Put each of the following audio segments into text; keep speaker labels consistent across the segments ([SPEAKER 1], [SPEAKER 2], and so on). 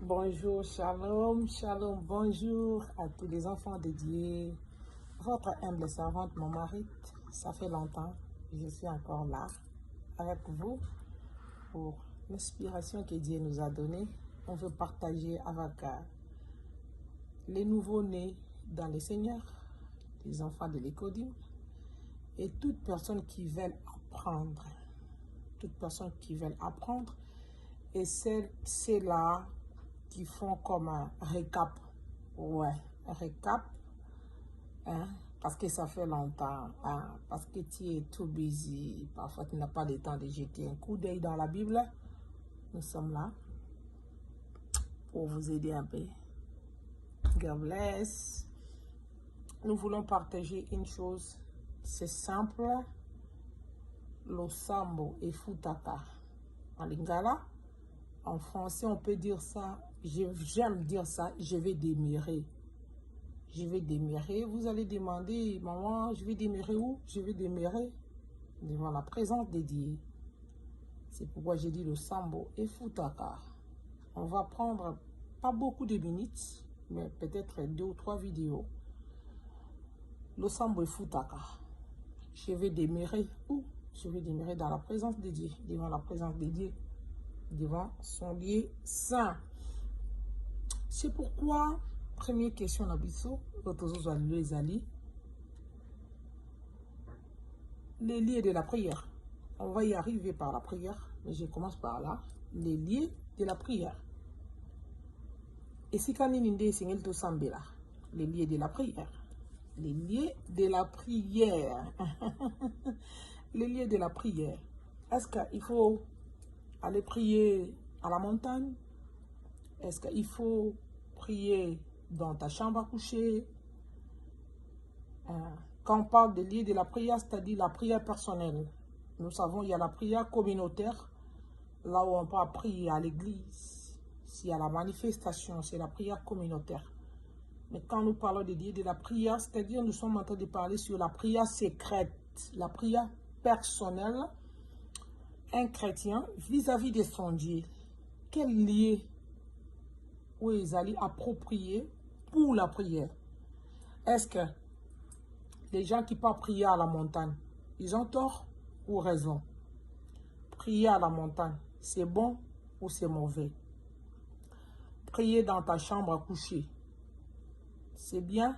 [SPEAKER 1] Bonjour, shalom, shalom, bonjour à tous les enfants de Dieu. Votre humble servante, mon mari, ça fait longtemps, je suis encore là avec vous pour l'inspiration que Dieu nous a donnée. On veut partager avec les nouveaux-nés dans le Seigneur, les enfants de l'Écodie et toute personne qui veut apprendre. Toute personne qui veut apprendre et c'est là qui font comme un récap. Ouais, un récap. Hein, parce que ça fait longtemps. Hein, parce que tu es tout busy. Parfois, tu n'as pas le temps de jeter un coup d'œil dans la Bible. Nous sommes là pour vous aider un peu. God bless. Nous voulons partager une chose. C'est simple. Losambo et Futaka. En lingala, en français, on peut dire ça. J'aime dire ça. Je vais démirer. Je vais démirer. Vous allez demander, maman, je vais démirer où? Je vais démirer devant la présence de Dieu. C'est pourquoi j'ai dit le Sambo et Futaka. On va prendre pas beaucoup de minutes, mais peut-être 2 ou 3 vidéos. Le Sambo et Futaka. Je vais démirer où? Je vais démirer dans la présence de Dieu, devant la présence de Dieu, devant son lieu saint. C'est pourquoi, première question, les lieux de la prière. On va y arriver par la prière, mais je commence par là. Les lieux de la prière. Et si quand les lieux de la prière. Les lieux de la prière. Les lieux de la prière. Est-ce qu'il faut aller prier à la montagne? Est-ce qu'il faut prier dans ta chambre à coucher? Quand on parle des lieux de la prière, c'est-à-dire la prière personnelle. Nous savons qu'il y a la prière communautaire, là où on peut prier à l'église. S'il y a la manifestation, c'est la prière communautaire. Mais quand nous parlons des lieux de la prière, c'est-à-dire nous sommes en train de parler sur la prière secrète, la prière personnelle. Un chrétien vis-à-vis de son Dieu, quel lieu où ils allaient approprier pour la prière? Est-ce que les gens qui peuvent prier à la montagne, ils ont tort ou raison? Prier à la montagne, c'est bon ou c'est mauvais? Prier dans ta chambre à coucher, c'est bien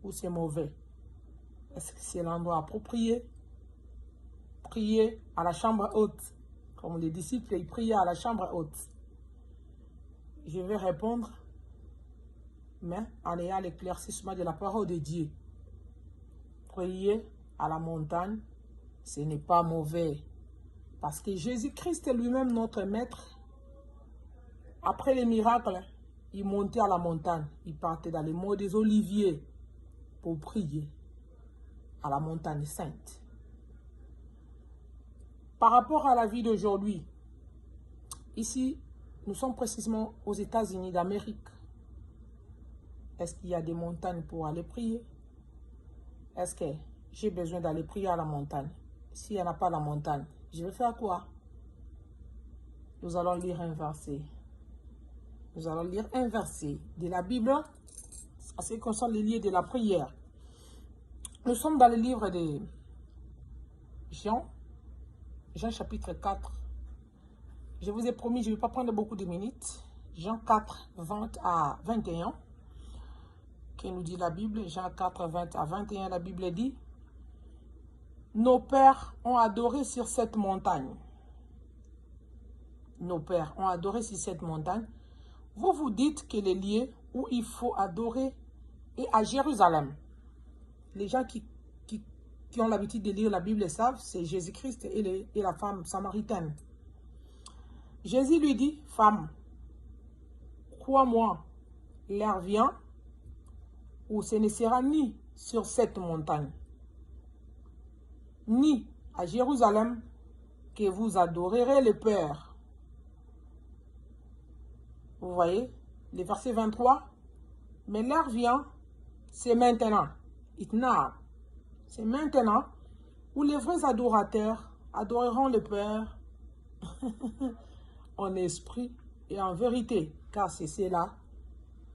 [SPEAKER 1] ou c'est mauvais? Est-ce que c'est l'endroit approprié? Prier à la chambre haute, comme les disciples, ils priaient à la chambre haute. Je vais répondre, mais en ayant l'éclaircissement de la parole de Dieu. Prier à la montagne, ce n'est pas mauvais. Parce que Jésus-Christ est lui-même notre maître. Après les miracles, il montait à la montagne. Il partait dans les monts des Oliviers pour prier à la montagne sainte. Par rapport à la vie d'aujourd'hui, ici, nous sommes précisément aux États-Unis d'Amérique. Est-ce qu'il y a des montagnes pour aller prier? Est-ce que j'ai besoin d'aller prier à la montagne? S'il n'y en a pas la montagne, je vais faire quoi? Nous allons lire un verset. Nous allons lire un verset de la Bible en ce qui concerne les lieux de la prière. Nous sommes dans le livre de Jean chapitre 4. Je vous ai promis, je ne vais pas prendre beaucoup de minutes. Jean 4, 20 à 21. Que nous dit la Bible? Jean 4, 20 à 21, la Bible dit: nos pères ont adoré sur cette montagne. Nos pères ont adoré sur cette montagne. Vous vous dites que le lieu où il faut adorer est à Jérusalem. Les gens qui ont l'habitude de lire la Bible savent, c'est Jésus-Christ et la femme samaritaine. Jésus lui dit: femme, crois-moi, l'heure vient où ce ne sera ni sur cette montagne, ni à Jérusalem, que vous adorerez le Père. Vous voyez, le verset 23. Mais l'heure vient, c'est maintenant. It's now. C'est maintenant où les vrais adorateurs adoreront le Père en esprit et en vérité, car c'est cela,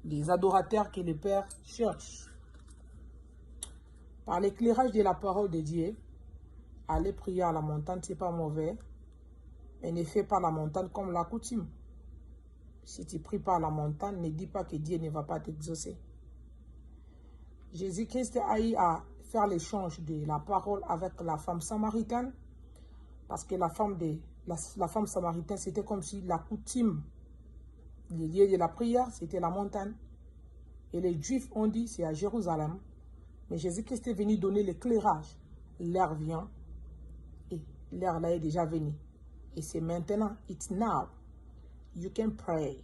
[SPEAKER 1] les adorateurs que le Père cherche. Par l'éclairage de la parole de Dieu, aller prier à la montagne, ce n'est pas mauvais, mais ne fais pas la montagne comme la coutume. Si tu ne pries pas à la montagne, ne dis pas que Dieu ne va pas t'exaucer. Jésus-Christ a eu à faire l'échange de la parole avec la femme samaritaine, parce que la femme samaritaine, c'était comme si la coutume, le lieu de la prière, c'était la montagne. Et les Juifs ont dit, c'est à Jérusalem. Mais Jésus-Christ est venu donner l'éclairage. L'heure vient, et l'heure là est déjà venue. Et c'est maintenant, it's now. You can pray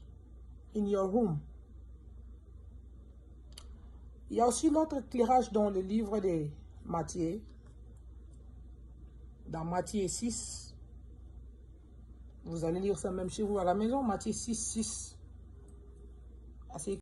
[SPEAKER 1] in your room. Il y a aussi l'autre éclairage dans le livre de Matthieu. Dans Matthieu 6. Vous allez lire ça même chez vous à la maison. Matthieu 6, 6.